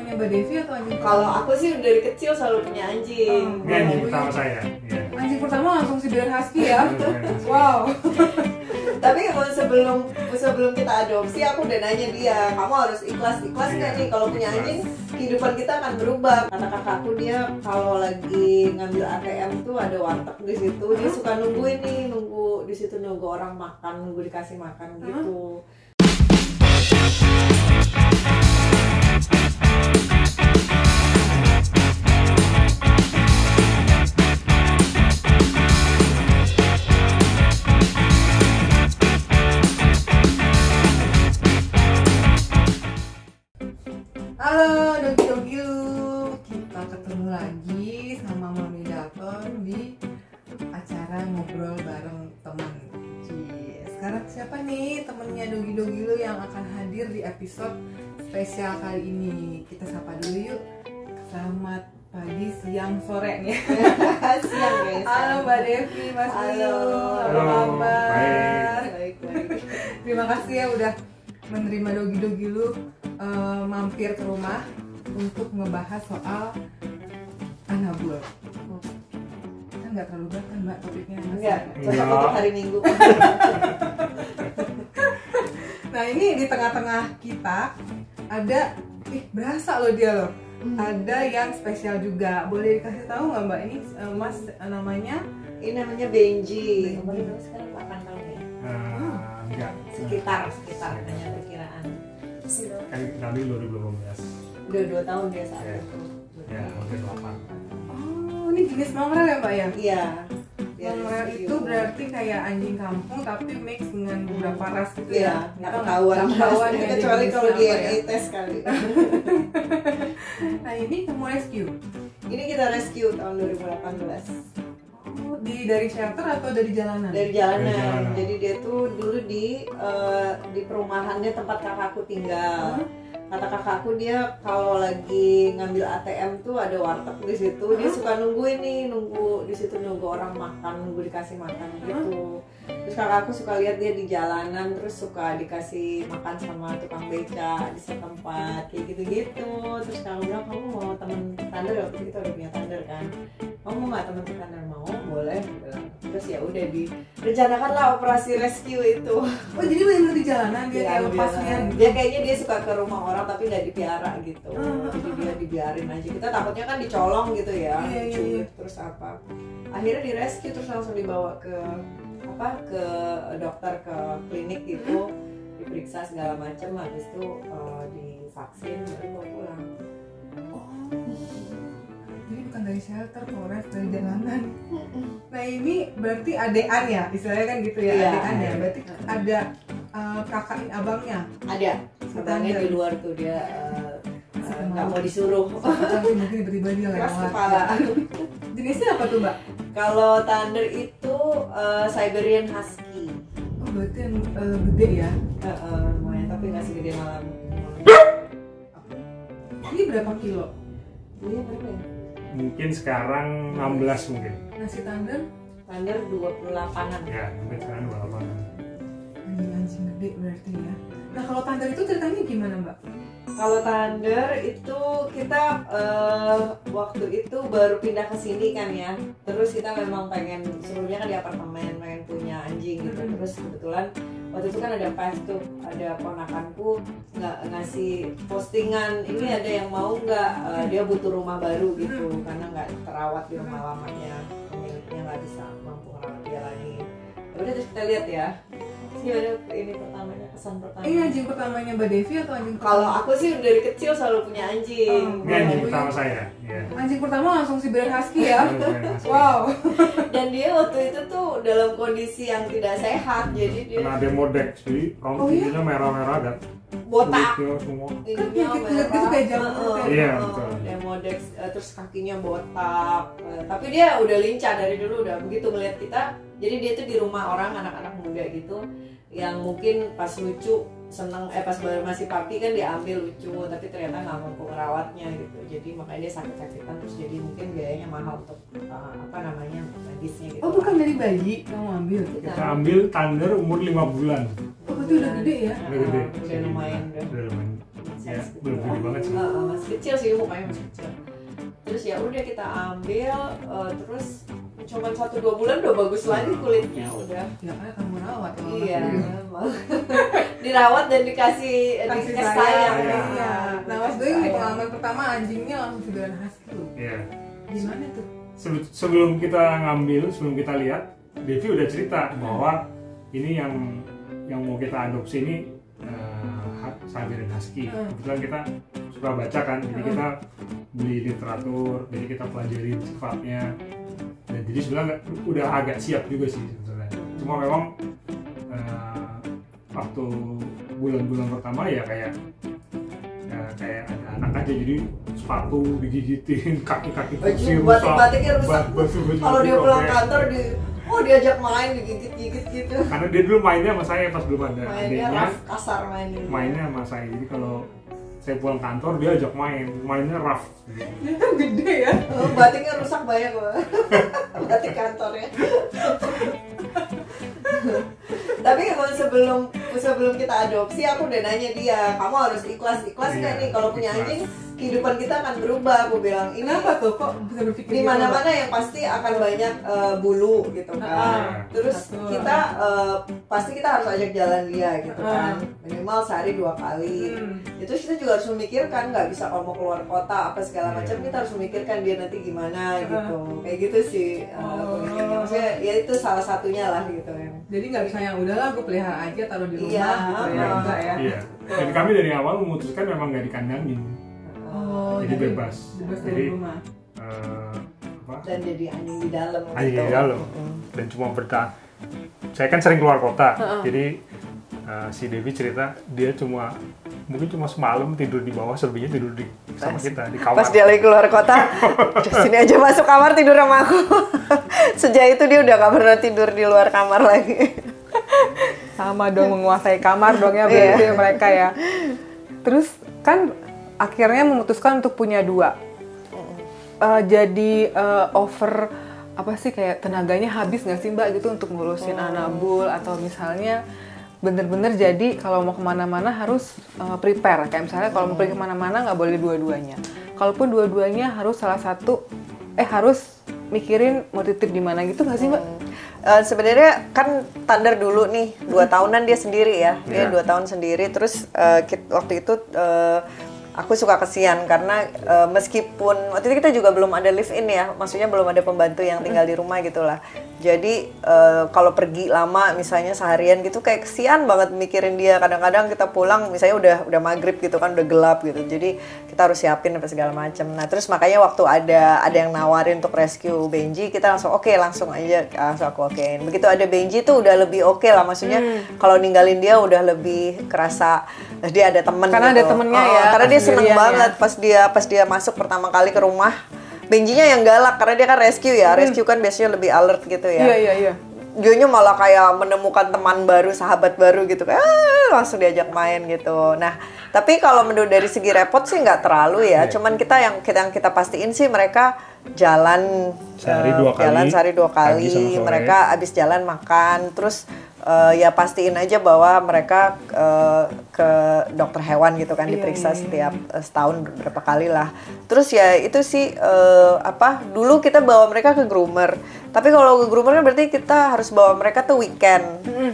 pertamanya Mbak Devi atau anjing? Kalau aku sih dari kecil selalu punya anjing. Ini anjing pertama saya. Ya. Anjing pertama langsung Siberian Husky ya. Wow. Tapi sebelum kita adopsi aku udah nanya dia, kamu harus ikhlas nggak nih kalau punya anjing, kehidupan kita akan berubah. Kata kakakku dia kalau lagi ngambil ATM tuh ada warteg di situ, dia suka nungguin nih, nunggu di situ, nunggu orang makan, nunggu dikasih makan gitu. Halo dogi-dogilu, kita ketemu lagi sama Mami Daton di acara ngobrol bareng teman. Sekarang siapa nih temennya dogi-dogilu yang akan hadir di episode spesial kali ini? Kita sapa dulu yuk. Selamat pagi, siang, sore nih. Siang guys. Halo Mbak Devi, Mas Halo. Apa kabar? Baik. Terima kasih ya udah menerima dogi-dogilu mampir ke rumah untuk ngebahas soal anabul. Kan nggak terlalu berat kan Mbak topiknya? Enggak, cocok untuk hari Minggu. Nah ini di tengah-tengah kita ada, berasa loh dia loh. Ada yang spesial juga. Boleh dikasih tahu nggak Mbak ini Mas namanya? Ini namanya Benji. Umurnya sekarang 8 tahun ya? Enggak. Sekitar hanya perkiraan. Kan kami 2018. Udah 2 tahun dia saat Ya. itu. Ya, hampir 8. Oh ini jenis mongrel ya Mbak ya? Iya. Mongrel itu berarti kayak anjing kampung tapi mix dengan beberapa ras gitu Iya, ya? nggak ketahuan ya, kecuali jenisnya kalau apa ya? DNA test kali. Nah ini kamu rescue? Ini kita rescue tahun 2018 Oh, dari shelter atau dari jalanan? dari jalanan. Dari jalanan. Jadi dia tuh dulu di perumahannya tempat kakakku tinggal. Kata kakakku dia kalau lagi ngambil ATM tuh ada warteg di situ, dia suka nungguin nih, nunggu di situ, nunggu orang makan, nunggu dikasih makan gitu. Terus kakakku suka lihat dia di jalanan, terus suka dikasih makan sama tukang beca di setempat kayak gitu-gitu. Terus kakakku bilang, kamu mau temen Thunder? Waktu itu kita udah punya Thunder kan, kamu mau nggak temen Thunder? Mau, boleh bilang. Terus ya udah direncanakanlah operasi rescue itu. Oh jadi benar-benar di jalanan dia kayak lepasnya gitu? Dia kayaknya dia suka ke rumah orang tapi nggak dipiara gitu. Jadi dia dibiarin aja. Kita takutnya kan dicolong gitu ya, Iya. diculik terus apa. Akhirnya direscue terus langsung dibawa ke dokter, ke klinik gitu, diperiksa segala macam, habis itu divaksin baru mau pulang. Jadi bukan dari shelter, polres, dari jalanan. Nah ini berarti adean ya, istilahnya kan gitu ya, Iya. adean ya. Berarti ada kakain abangnya. Ada, sebenarnya di luar tuh dia nggak mau disuruh. Nanti mungkin tiba-tiba dia Keras lewat. kepala. Jenisnya apa tuh Mbak? Kalau Thunder itu Siberian Husky. Oh berarti yang gede ya. Lumayan, tapi nggak segede malam. Ini berapa kilo? Iya berapa ya? Mungkin sekarang 16 mungkin. Nasi Thunder? Thunder 28-an. Ya, mungkin sekarang 28. Anjing gede berarti ya. Nah kalau Thunder itu ceritanya gimana Mbak? Kalau Thunder itu kita waktu itu baru pindah ke sini kan ya. Terus kita memang pengen, sebelumnya kan di apartemen, pengen punya anjing gitu. Terus kebetulan waktu itu kan ada pas tuh, ada ponakanku ngasih postingan, ini ada yang mau nggak, dia butuh rumah baru gitu karena nggak terawat di rumah lamanya, pemiliknya nggak bisa mampu merawat dia lagi. Udah terus kita lihat ya. Gimana ini pertamanya, kesan pertama? Ini anjing pertamanya Mbak Devi atau anjing Kalau aku sih dari kecil selalu punya anjing. Ini anjing pertama saya. Ya. Anjing pertama langsung Siberian Husky ya? Wow. Dan dia waktu itu tuh dalam kondisi yang tidak sehat, jadi dia Kena demodex, jadi rambutnya merah-merah dan botak. kulitnya semua. Ininya kulit gitu kayak jamur. Iya, betul. Demodex, terus kakinya botak. Tapi dia udah lincah dari dulu, udah begitu melihat kita. Jadi dia tuh di rumah orang, anak-anak muda gitu, yang mungkin pas lucu seneng, pas masih papi kan diambil lucu, tapi ternyata nggak mampu merawatnya gitu. Jadi makanya dia sakit-sakitan, terus jadi mungkin biayanya mahal untuk medisnya gitu. Oh bukan dari bayi kamu ambil? Kita ambil Thunder umur 5 bulan. Oh itu udah gede ya? Udah gede. Udah lumayan. Udah lumayan. Si Ya, belum gede banget sih. Masih kecil sih, mukanya masih kecil. Terus ya udah kita ambil, terus cuma 1-2 bulan udah bagus lagi kulitnya udah. Ya kan kamu rawat ya. Iya, dirawat dan dikasih sayang. Iya. Nah, Mas Doi di pengalaman pertama anjingnya langsung sudah husky loh. Iya. Gimana tuh? Sebelum kita ngambil, sebelum kita lihat, Devi udah cerita bahwa ini yang mau kita adopsi ini Siberian Husky. Kebetulan kita suka baca kan, jadi kita beli literatur, jadi kita pelajarin sifatnya. Dan jadi sebenarnya udah agak siap juga sih sebetulnya. Cuma memang waktu bulan-bulan pertama ya kayak ada anak aja, jadi sepatu digigitin, kaki-kaki kusir, batik-batiknya rusak. Kalau dia pulang robek. kantor diajak main digigit-gigit gitu. Karena dia dulu mainnya sama saya pas belum ada Mainnya adiknya, rough, kasar mainnya sama saya. Jadi kalau saya pulang kantor dia ajak mainnya rough. Dia kan gede ya. Batiknya rusak banyak loh. Batik kantornya. Tapi sebelum kita adopsi aku udah nanya dia, kamu harus ikhlas nggak nih kalau punya anjing, kehidupan kita akan berubah. Aku bilang ini Kenapa tuh kok bisa berpikir di mana-mana yang pasti akan banyak bulu gitu kan. Terus betul. kita pasti kita harus ajak jalan dia gitu kan, minimal sehari 2 kali. Itu kita juga harus memikirkan, nggak bisa kalau mau keluar kota apa segala macam, kita harus memikirkan dia nanti gimana gitu. Kayak gitu sih pemikirnya. Maksudnya ya itu salah satunya lah gitu ya. Jadi nggak bisa yang udahlah gue pelihara aja taruh di rumah Iya, gitu ya, enggak ya. Iya. Dan kami dari awal memutuskan memang nggak dikandangin. Oh, Jadi bebas. Bebas Jadi dari rumah. Dan jadi anjing di dalam Anjing gitu. di dalam. Dan cuma bertahan. Saya kan sering keluar kota, jadi si Devi cerita dia mungkin cuma semalam tidur di bawah, selebihnya tidur sama kita di kamar. Pas dia lagi keluar kota, sini aja masuk kamar tidur sama aku. Sejak itu dia udah gak pernah tidur di luar kamar lagi. Sama dong, menguasai kamar dong ya berarti mereka ya. Terus kan akhirnya memutuskan untuk punya 2. Jadi over apa sih, kayak tenaganya habis nggak sih Mbak gitu untuk ngurusin anabul, atau misalnya bener-bener jadi kalau mau kemana-mana harus prepare, kayak misalnya kalau mau pergi kemana-mana nggak boleh dua-duanya, kalaupun dua-duanya harus salah satu harus mikirin mau titip di mana gitu nggak sih Mbak? Sebenarnya kan Thunder dulu nih 2 tahunan dia sendiri ya, dia 2 tahun sendiri. Terus waktu itu aku suka kesian karena meskipun waktu itu kita juga belum ada live in ya, maksudnya belum ada pembantu yang tinggal di rumah gitulah. Jadi kalau pergi lama misalnya seharian gitu kayak kesian banget mikirin dia. Kadang-kadang kita pulang misalnya udah maghrib gitu kan, udah gelap gitu. Jadi kita harus siapin apa segala macam. Nah terus makanya waktu ada yang nawarin untuk rescue Benji, kita langsung langsung aja langsung aku okein. Begitu ada Benji tuh udah lebih oke lah, maksudnya kalau ninggalin dia udah lebih kerasa dia ada temen. Karena gitu. ada temennya ya. Karena dia seneng sendirian banget pas dia masuk pertama kali ke rumah. Benjinya yang galak karena dia kan rescue ya. Rescue kan biasanya lebih alert gitu ya. Iya. Dionya malah kayak menemukan teman baru, sahabat baru gitu, kayak langsung diajak main gitu. Nah, tapi kalau menurut dari segi repot sih nggak terlalu ya. Cuman yang kita pastiin sih mereka jalan Sehari 2 kali. Jalan sehari 2 kali. Pagi sama sore. Mereka abis jalan makan, terus ya pastiin aja bahwa mereka ke dokter hewan gitu kan, diperiksa setiap setahun berapa kali lah. Terus ya itu sih dulu kita bawa mereka ke groomer. Tapi kalau ke groomer kan berarti kita harus bawa mereka tuh weekend,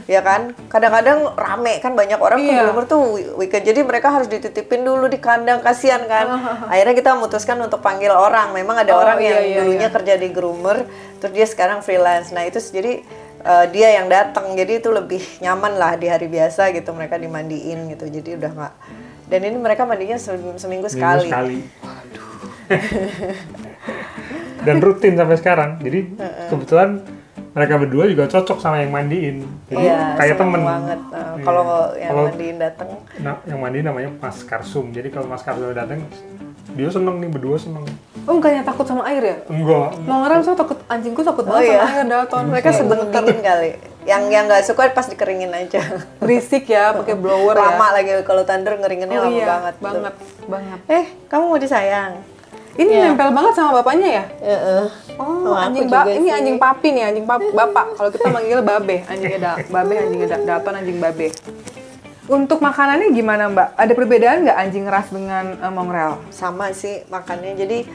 ya kan? Kadang-kadang rame kan, banyak orang ke groomer tuh weekend. Jadi mereka harus dititipin dulu di kandang, kasihan kan. Akhirnya kita memutuskan untuk panggil orang. Memang ada orang yang dulunya kerja di groomer, terus dia sekarang freelance. Nah itu jadi dia yang datang, jadi itu lebih nyaman lah di hari biasa gitu, mereka dimandiin gitu, jadi udah nggak. Dan ini mereka mandinya seminggu sekali. Dan rutin sampai sekarang, jadi kebetulan mereka berdua juga cocok sama yang mandiin, jadi kayak temen banget. Kalau yang mandiin datang, yang mandiin namanya Mas Karsum. Jadi kalau Mas Karsum datang, dia seneng nih, berdua seneng. Oh, bukannya takut sama air ya? Enggak. Longaran so takut, anjingku takut banget sama air, Dalton. Mereka dingin kali. Yang nggak suka pas dikeringin aja. Berisik ya, pakai blower ya. Lama lagi kalau Thunder ngeringinnya lama banget. Kamu mau disayang? Ini nempel banget sama bapaknya ya? Oh, anjing ini anjing papi nih, anjing bapak. Kalau kita manggil babe, anjingnya babe, anjingnya Dalton, anjing babe. Untuk makanannya gimana Mbak? Ada perbedaan nggak anjing ras dengan mongrel? Sama sih makannya. Jadi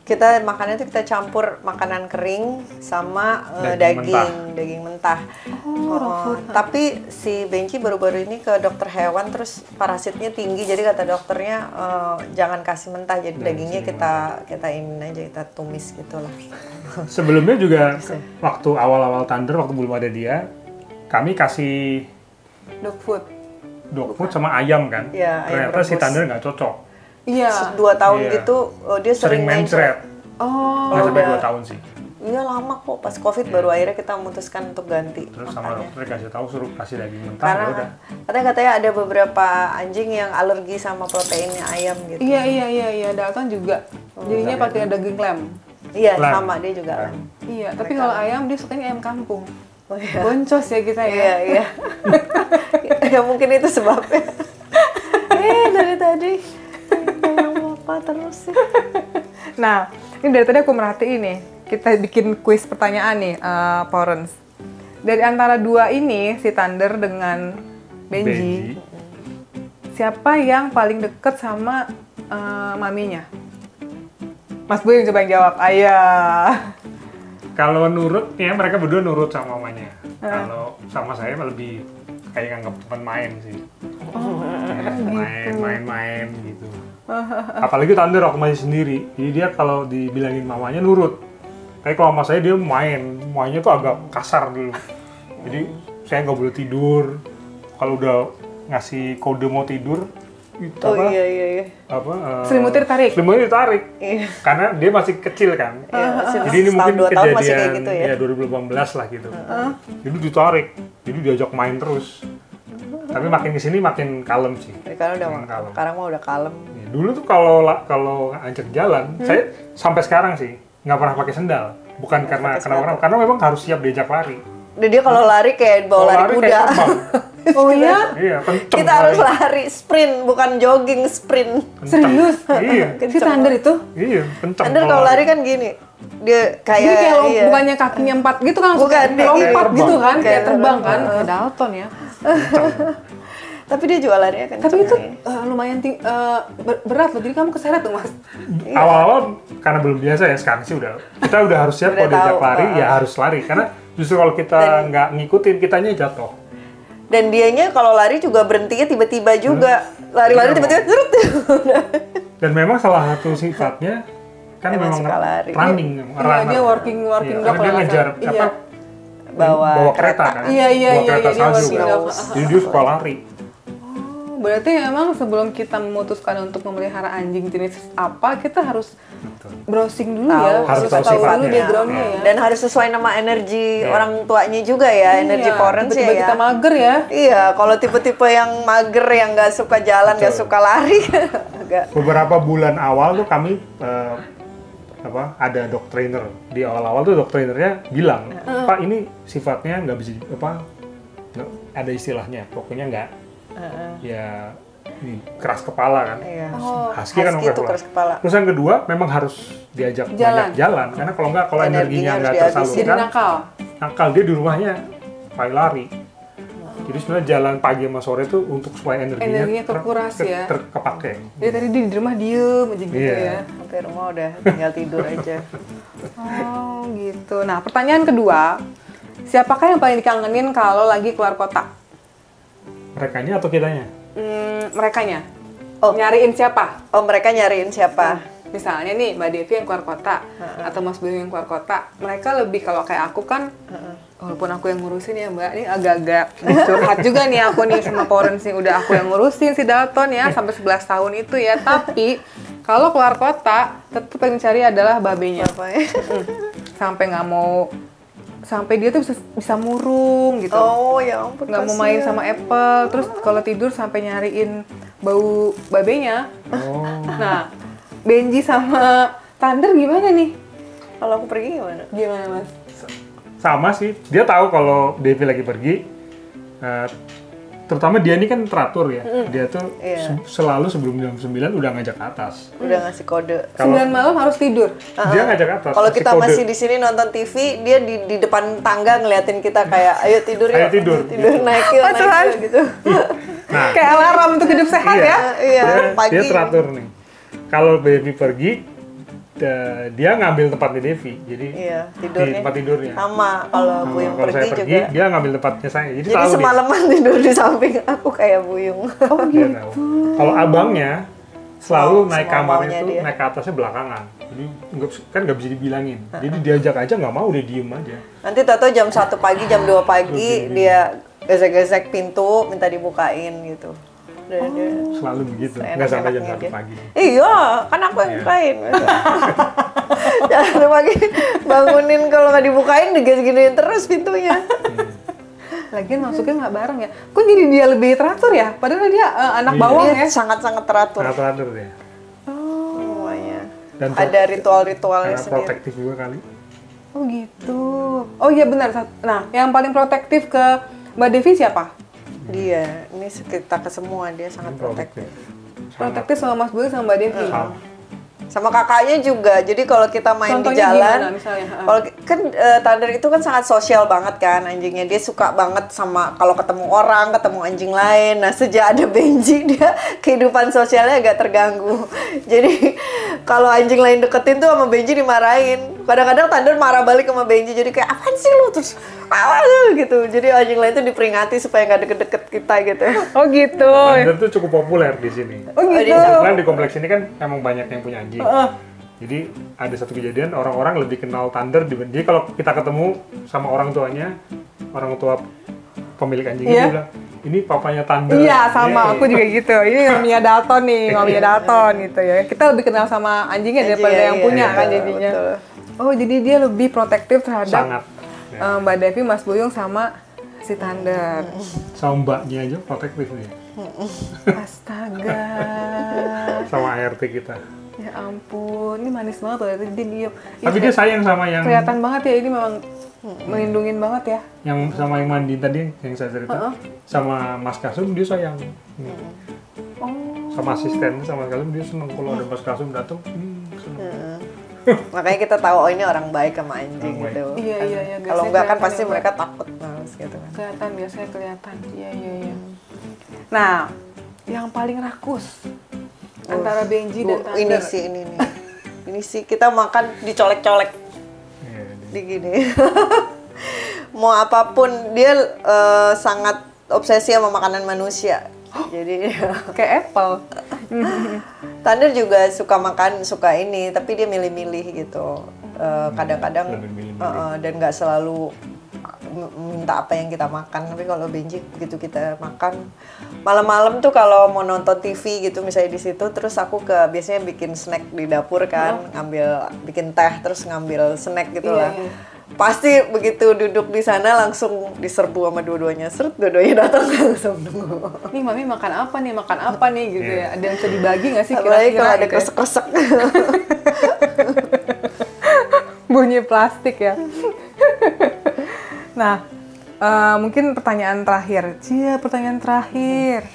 kita makannya tuh kita campur makanan kering sama daging mentah. Tapi si Benji baru-baru ini ke dokter hewan terus parasitnya tinggi. Jadi kata dokternya jangan kasih mentah. Jadi dagingnya kita ini aja kita tumis gitu lah. Sebelumnya juga waktu awal-awal Thunder waktu belum ada dia, kami kasih Dog food. dog food sama ayam kan. Iya, ayam Ternyata si rebus. Thunder nggak cocok. Iya. 2 tahun Iya. gitu dia Sering mencret. Oh. Nggak sampai udah. 2 tahun sih. Iya lama kok, pas COVID baru akhirnya kita memutuskan untuk ganti. Terus sama makanya. dokter kasih tahu suruh kasih daging mentah, Karena ya udah. katanya ada beberapa anjing yang alergi sama proteinnya ayam gitu. Iya. Dalton juga. Jadinya pakai daging lem. Iya, Lamb. sama dia juga kan. Iya, tapi kalau ayam dia sukanya ayam kampung. Oh iya. Boncos ya kita Iya, ya. iya. Ya mungkin itu sebabnya. Dari tadi ngomong apa terus sih? Nah, ini dari tadi aku merhatiin nih. Kita bikin kuis pertanyaan nih, Porens. Dari antara dua ini, si Thunder dengan Benji, siapa yang paling deket sama maminya? Mas Boy yang coba yang jawab. Ayah. Kalau nurut, ya mereka berdua nurut sama mamanya. Kalau sama saya mah lebih kayak nganggap teman main sih. Main gitu. Apalagi Thunder waktu masih sendiri. Jadi dia kalau dibilangin mamanya nurut. Kayak kalau sama saya dia mainnya tuh agak kasar dulu. Jadi saya nggak boleh tidur. Kalau udah ngasih kode mau tidur, itu Oh iya. Selimutnya ditarik? Selimutnya ditarik. Iya. Karena dia masih kecil kan. Jadi ini mungkin 2 tahun masih kejadian kayak gitu ya. 2018 lah gitu. Jadi ditarik, jadi diajak main terus. Tapi makin kesini makin kalem sih. Sekarang udah Makin kalem. sekarang mah udah kalem. Ya, dulu tuh kalau ajak jalan, saya sampai sekarang sih nggak pernah pakai sendal. Bukan karena orang, karena memang harus siap diajak lari. Dan dia kalau lari kayak bawa Kalau lari kuda. kayak terbang. Oh iya? Iya, kenceng. Kita harus lari sprint bukan jogging sprint. Serius? Iya, Si Thunder itu? iya, kenceng. Thunder kalau lari kan gini. Dia Jadi kayak kayak iya. bukannya kakinya 4 gitu kan langsung Bukan, dia lompat kayak gitu kan, terbang. kayak terbang Kayak kan, kayak Dalton ya. Tapi dia jualannya kan. Tapi itu lumayan berat loh, jadi kamu keseret tuh Mas. Awal-awal karena belum biasa ya, sekarang sih kita udah harus siap Udah kalau diajak tahu, lari ya harus lari karena justru kalau kita nggak ngikutin kitanya jatuh. Dan dianya kalau lari juga berhentinya tiba-tiba juga. Lari-lari Iya, tiba-tiba zrut. Dan memang salah satu sifatnya kan Emang memang suka lari. running, Iya, dia working Iya, dog karena dia lah, ngejar Iya. apa Bawa kereta kan. Iya, Bawa kereta dia salju working kan. dog. Jadi dia suka lari. Berarti emang sebelum kita memutuskan untuk memelihara anjing jenis apa, kita harus browsing dulu ya, Harus tahu tahu dulu sifatnya. backgroundnya ya. Dan harus sesuai nama energi Iya. orang tuanya juga ya, energi Iya, Porens tiba-tiba ya. kita mager ya. Iya, kalau tipe-tipe yang mager yang nggak suka jalan, nggak Betul. suka lari, agak. Beberapa bulan awal tuh kami ada dog trainer. Di awal-awal tuh dog trainernya bilang, Pak ini sifatnya nggak bisa nggak ada istilahnya, pokoknya nggak ya ini, keras kepala kan. Iya. Husky kan Husky keras tuh keras kepala. Terus yang kedua memang harus diajak Jalan. banyak jalan karena kalau nggak kalau Energinya energinya harus nggak dihabisin. Jadi tersalurkan nakal. dia di rumahnya paling lari. Jadi sebenarnya jalan pagi sama sore tuh untuk supaya Energinya terkuras ya. Kepake. Jadi tadi dia di rumah diem aja gitu Iya. ya. Sampai rumah udah tinggal tidur aja. Oh gitu. Nah pertanyaan kedua, siapakah yang paling dikangenin kalau lagi keluar kota? Merekanya atau kitanya? Merekanya. Oh. Nyariin siapa? Oh, mereka nyariin siapa? Misalnya nih Mbak Devi yang keluar kota atau Mas Boy yang keluar kota, mereka lebih kalau kayak aku kan, walaupun aku yang ngurusin ya Mbak, ini agak-agak curhat juga nih aku nih sama Porens nih, udah aku yang ngurusin si Dalton ya sampai 11 tahun itu ya. Tapi kalau keluar kota, tetap yang cari adalah babenya. Bapaknya. Sampai nggak mau, sampai dia tuh bisa murung gitu. Oh, ya ampun. Nggak mau main sama Apple, terus kalau tidur sampai nyariin bau babenya. Oh. Nah, Benji sama Thunder gimana nih? Kalau aku pergi gimana? Gimana Mas? Sama sih. Dia tahu kalau Devi lagi pergi. Terutama dia ini kan teratur ya. Dia tuh Iya. selalu sebelum jam 9 udah ngajak ke atas. Udah ngasih kode. 9 malam harus tidur. Dia ngajak ke atas. Kalau kasih kita kode. masih di sini nonton TV, dia di depan tangga ngeliatin kita kayak ayo tidur yuk. Ayo tidur. Tidur naik yuk, Tuhan. gitu. Nah, Kayak alarm untuk hidup sehat iya. ya. Iya, pagi. Dia teratur nih. Kalau Devi pergi, dia ngambil tempatnya Devi. Jadi Iya, di tidurnya. tempat tidurnya. Sama kalau Buyung Kalau saya pergi pergi, juga. dia ngambil tempatnya saya. Jadi, Jadi tahu dia. semalaman tidur di samping aku kayak Buyung. Oh Dia gitu. tahu. Kalau abangnya selalu Oh, naik semua kamarnya maunya itu dia. naik ke atasnya belakangan. Jadi kan nggak bisa dibilangin. Jadi diajak aja nggak mau, dia diem aja. Nanti tato jam 1 pagi, jam 2 pagi dia gesek-gesek pintu minta dibukain gitu. Dia Selalu begitu. Seenak-enaknya Nggak sampai jam 1 dia. pagi. Iya, kan aku yang Iya. bukain. Jangan pagi bangunin kalau nggak dibukain diges-giniin terus pintunya. Lagian masuknya nggak bareng ya. Kok jadi dia lebih teratur ya? Padahal dia anak Iya. bawang Dia ya. sangat-sangat teratur Sangat teratur dia. semuanya. Dan Ada ritual-ritualnya Karena sendiri. protektif juga kali. Oh gitu. Oh iya benar. Nah, yang paling protektif ke Mbak Devi siapa? Dia, ini kita ke semua dia sangat protektif. Protektif sama Mas Boy sama Mbak Devi. Sama. Sama kakaknya juga. Jadi kalau kita main di Contohnya jalan, gimana misalnya? kalau kan Thunder itu kan sangat sosial banget kan anjingnya. Dia suka banget sama kalau ketemu orang, ketemu anjing lain. Nah, sejak ada Benji dia kehidupan sosialnya agak terganggu. Jadi kalau anjing lain deketin tuh sama Benji dimarahin. Kadang-kadang Thunder marah balik sama Benji. Jadi kayak apaan sih lu terus apa lu gitu. Jadi anjing lain tuh diperingati supaya nggak deket-deket kita gitu. Oh gitu. Thunder tuh cukup populer di sini. Oh gitu. Kebetulan di kompleks ini kan emang banyak yang punya anjing. Jadi ada satu kejadian orang-orang lebih kenal Thunder jadi kalau kita ketemu sama orang tuanya, orang tua pemilik anjingnya Iya. dia bilang, ini papanya Thunder. Iya sama aku juga gitu. Ini Mia Dalton nih, Mia Iya. Dalton gitu ya. Kita lebih kenal sama anjingnya daripada Anjingnya, yang iya, punya iya, kan betul, jadinya. betul. Oh jadi dia lebih protektif terhadap Sangat. Ya. Mbak Devi, Mas Buyung sama si Thunder. Sama mbaknya aja protektif dia. Astaga. Sama ART kita. Ya ampun, ini manis banget loh. Dia diem. Tapi dia sayang sama yang Kelihatan banget ya ini memang melindungin banget ya. yang sama yang mandi tadi yang saya cerita. Sama Mas Kasum dia sayang. Oh. Sama asisten sama Kasum dia seneng kalau ada Mas Kasum datang. Seneng. Makanya kita tahu oh ini orang baik sama anjing Orang baik. gitu. Iya, Kan iya, iya. Kalau Biasanya enggak kan kelihatan pasti ya, mereka takut males gitu kan. Kelihatan, biasanya kelihatan. Iya, iya, iya. Nah, yang paling rakus antara Benji dan Thunder. Ini sih ini nih. Ini sih kita makan dicolek-colek Iya, di gini. Mau apapun dia sangat obsesi sama makanan manusia. Jadi Kayak Apple. Thunder juga suka makan, suka ini, tapi dia milih-milih gitu. Kadang-kadang lebih milih-milih. dan nggak selalu minta apa yang kita makan. Tapi kalau Benji begitu kita makan, malam-malam tuh kalau mau nonton TV gitu, misalnya di situ, terus aku biasanya bikin snack di dapur kan, bikin teh, terus ngambil snack gitu lah. Iya. Pasti begitu duduk di sana langsung diserbu sama dua-duanya. Seret dua-duanya datang langsung nunggu. Nih Mami makan apa nih, makan apa nih gitu ya. Ada yang bisa dibagi nggak sih Apalagi kira-kira kalau ada gitu ya? kresek-kresek. Bunyi plastik ya. Nah, mungkin pertanyaan terakhir. Pertanyaan terakhir.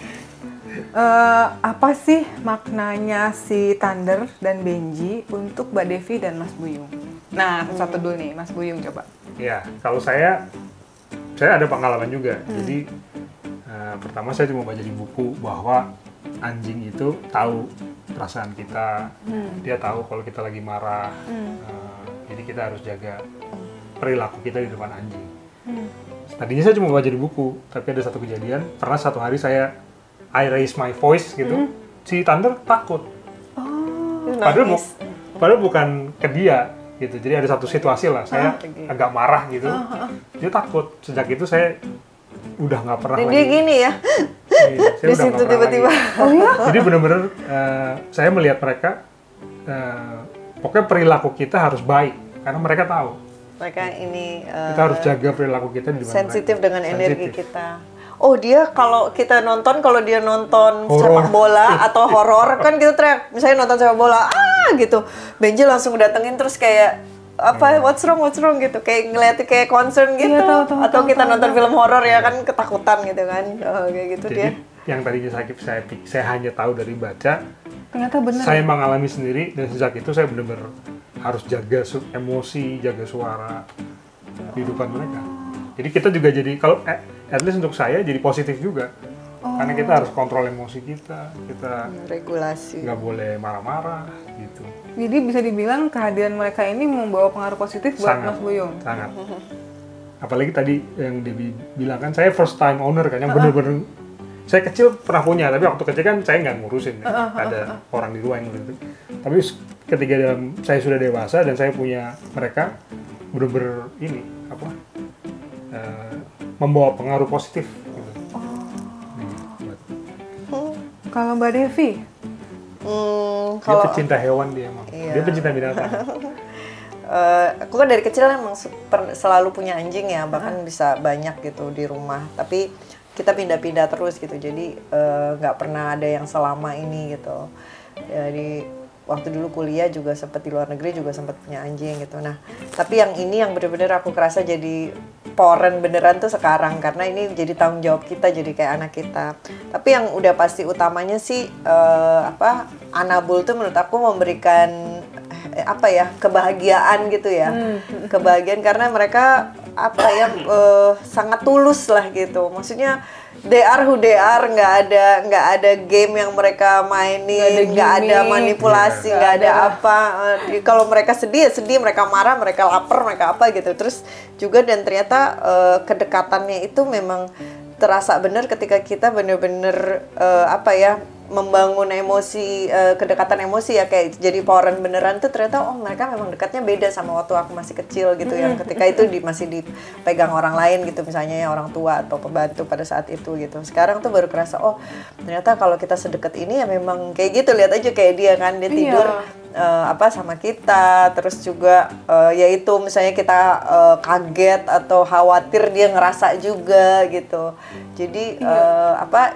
Apa sih maknanya si Thunder dan Benji untuk Mbak Devi dan Mas Buyung? Nah, satu dulu nih, Mas Buyung coba. Ya, kalau saya ada pengalaman juga. Jadi pertama saya cuma baca di buku bahwa anjing itu tahu perasaan kita, dia tahu kalau kita lagi marah. Jadi kita harus jaga perilaku kita di depan anjing. Tadinya saya cuma baca di buku, tapi ada satu kejadian. Pernah satu hari I raise my voice gitu, si Thunder takut. Padahal bukan ke dia gitu. Jadi ada satu situasi lah, saya agak marah gitu. Dia takut. Sejak itu saya udah nggak pernah Dan lagi. dia gini ya, Iya, saya di udah situ nggak pernah tiba-tiba. lagi. Oh ya? Jadi bener-bener saya melihat mereka, pokoknya perilaku kita harus baik karena mereka tahu. Mereka ini Kita harus jaga perilaku kita di depan sensitif mereka. dengan energi Sensitif. kita. Oh dia kalau dia nonton Horor. sepak bola atau horor kan kita teriak, misalnya nonton sepak bola gitu, Benji langsung datengin terus kayak apa what's wrong gitu, kayak ngeliatin kayak concern gitu. Iya, tahu, atau kita tahu. nonton film horor ya kan ketakutan gitu kan, kayak gitu Jadi dia. yang tadinya saya hanya tahu dari baca, Ternyata benar. saya mengalami sendiri dan sejak itu saya benar-benar harus jaga emosi, jaga suara kehidupan mereka. Jadi kita juga jadi kalau at least untuk saya jadi positif juga. Karena kita harus kontrol emosi kita regulasi. nggak boleh marah-marah gitu. Jadi bisa dibilang kehadiran mereka ini membawa pengaruh positif buat Mas Buyung. Sangat. Apalagi tadi yang Debbie bilang kan, saya first time owner kan, yang bener-bener saya kecil pernah punya, tapi waktu kecil kan saya nggak ngurusin ya. Ada orang di luar yang ngurusin. Tapi ketika saya sudah dewasa dan saya punya mereka, bener-bener ini apa membawa pengaruh positif gitu. Kalau Mbak Devi? Dia pecinta hewan, dia emang. Dia pecinta binatang. Aku kan dari kecil emang selalu punya anjing ya, bahkan bisa banyak gitu di rumah. Tapi kita pindah-pindah terus gitu, jadi nggak pernah ada yang selama ini gitu. Jadi waktu dulu kuliah juga sempat di luar negeri juga sempat punya anjing gitu. Nah, tapi yang ini yang bener-bener aku kerasa jadi poren beneran tuh sekarang, karena ini jadi tanggung jawab kita, jadi kayak anak kita. Tapi yang udah pasti utamanya sih Anabul tuh menurut aku memberikan kebahagiaan gitu ya. Kebahagiaan karena mereka sangat tulus lah gitu. Maksudnya they are who they are, nggak ada game yang mereka mainin, nggak ada manipulasi, nggak ada apa. Kalau mereka sedih ya sedih, mereka marah, mereka lapar, mereka apa gitu. Terus juga dan ternyata kedekatannya itu memang terasa benar ketika kita bener-bener membangun emosi, kedekatan emosi ya, kayak jadi poren beneran tuh ternyata mereka memang dekatnya beda sama waktu aku masih kecil gitu, yang ketika itu masih dipegang orang lain gitu, misalnya ya orang tua atau pembantu pada saat itu gitu. Sekarang tuh baru kerasa ternyata kalau kita sedekat ini ya memang kayak gitu. Lihat aja kayak dia kan, dia tidur sama kita, terus juga yaitu misalnya kita kaget atau khawatir dia ngerasa juga gitu. Jadi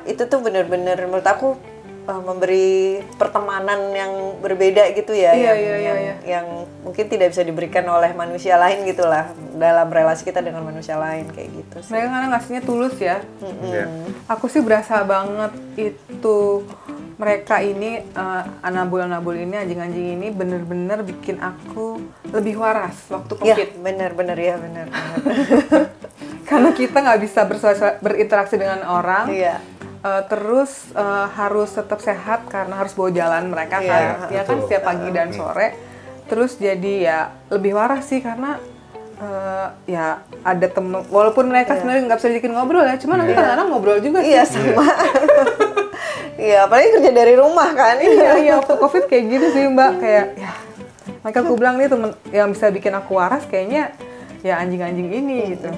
itu tuh bener-bener menurut aku memberi pertemanan yang berbeda gitu ya, yang mungkin tidak bisa diberikan oleh manusia lain gitulah dalam relasi kita dengan manusia lain kayak gitu sih. Mereka karena ngasihnya tulus ya. Aku sih berasa banget itu mereka ini Anabul ini, anjing-anjing ini bener-bener bikin aku lebih waras waktu COVID. Bener. Karena kita nggak bisa berinteraksi dengan orang. Terus harus tetap sehat karena harus bawa jalan mereka kan, ya kan setiap pagi dan sore. Terus jadi ya lebih waras sih karena ya ada temen, walaupun mereka sebenarnya nggak bisa dibikin ngobrol ya, cuman nanti kadang-kadang ngobrol juga sih. Iya sama. Iya, apalagi kerja dari rumah kan. Iya waktu COVID kayak gitu sih Mbak, kayak ya makanya aku bilang nih temen yang bisa bikin aku waras kayaknya ya anjing-anjing ini gitu.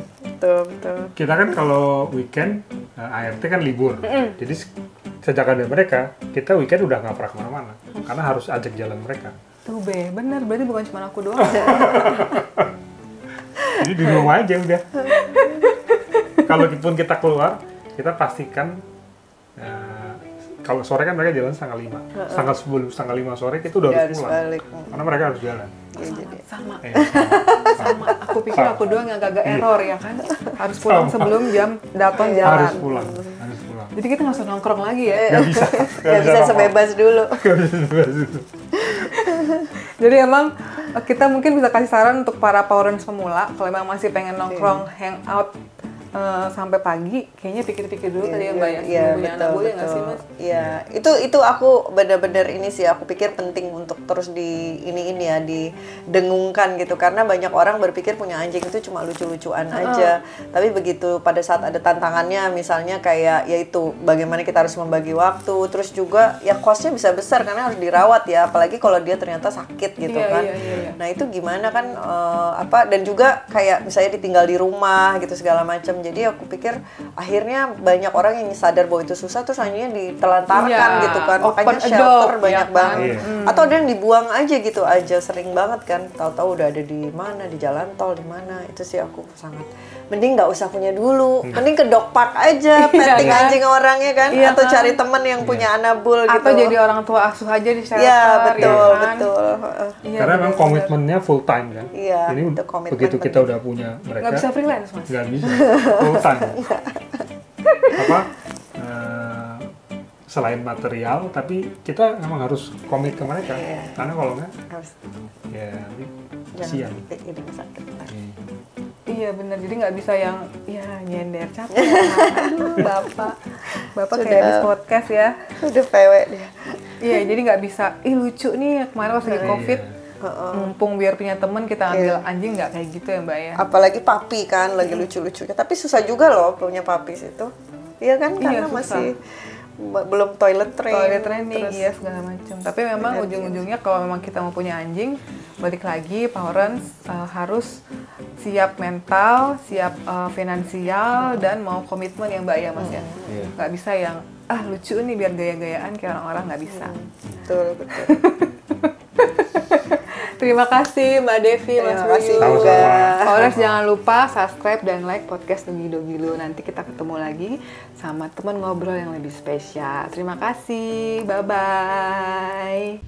Betul. Kita kan kalau weekend ART kan libur, jadi sejak ada mereka kita weekend udah nggak pernah kemana-mana karena harus ajak jalan mereka. Tuh bener, berarti bukan cuma aku doang. Jadi di rumah aja udah. Kalau pun kita keluar, kita pastikan kalau sore kan mereka jalan setengah 5, setengah 5 sore kita udah harus pulang, karena mereka harus jalan. Sama. Aku pikir aku doang yang agak error ya kan, harus pulang sebelum jam Dalton jalan. Harus pulang. Jadi kita nggak usah nongkrong lagi ya? Nggak bisa. Nggak bisa sebebas dulu. Jadi emang kita mungkin bisa kasih saran untuk para Powerens pemula, kalau emang masih pengen nongkrong, hangout sampai pagi, kayaknya pikir-pikir dulu tadi ya Mbak ya, punya anak boleh nggak sih Mas? Iya, itu aku benar-benar ini sih, aku pikir penting untuk terus didengungkan gitu, karena banyak orang berpikir punya anjing itu cuma lucu-lucuan aja, tapi begitu pada saat ada tantangannya, misalnya kayak yaitu bagaimana kita harus membagi waktu, terus juga ya cost-nya bisa besar karena harus dirawat ya, apalagi kalau dia ternyata sakit gitu kan. Nah itu gimana kan dan juga kayak misalnya ditinggal di rumah gitu segala macam. Jadi aku pikir akhirnya banyak orang yang sadar bahwa itu susah terus hanya ditelantarkan gitu kan. Makanya shelter banyak banget. Atau ada yang dibuang aja gitu aja, sering banget kan. Tahu-tahu udah ada di mana, di jalan tol di mana. Itu sih aku sangat mending nggak usah punya dulu. Mending ke dog park aja, petting anjing orangnya kan, atau cari teman yang punya Anabul gitu. Atau jadi orang tua asuh aja di shelter. Iya, betul. Karena memang komitmennya full time kan. Iya, jadi begitu kita udah punya mereka. Nggak bisa freelance Mas. Nggak bisa. Full time. Selain material, tapi kita memang harus komit ke mereka. Karena kalau nggak, ya kasihan. Iya benar, jadi nggak bisa yang ya nyender capek. Aduh, bapak Sudah. kayak habis podcast ya. Udah PW dia. Iya, jadi nggak bisa. Ih lucu nih kemarin pas lagi COVID. Mumpung biar punya temen kita ambil anjing, nggak kayak gitu ya Mbak ya. Apalagi papi kan lagi lucu-lucunya. Tapi susah juga loh punya papi itu. Iya kan, karena susah. masih belum toilet Training, terus iya segala macam. Tapi memang ujung-ujungnya kalau memang kita mau punya anjing, balik lagi parents harus siap mental, siap finansial, dan mau komitmen yang Mbak ya Mas ya. Nggak bisa yang lucu nih biar gaya-gayaan kayak orang-orang, nggak bisa. betul. Terima kasih Mbak Devi, Mas Terima kasih Ruyu. juga. Followers jangan lupa subscribe dan like podcast Dogi-Dogilu. Nanti kita ketemu lagi sama teman ngobrol yang lebih spesial. Terima kasih, bye-bye.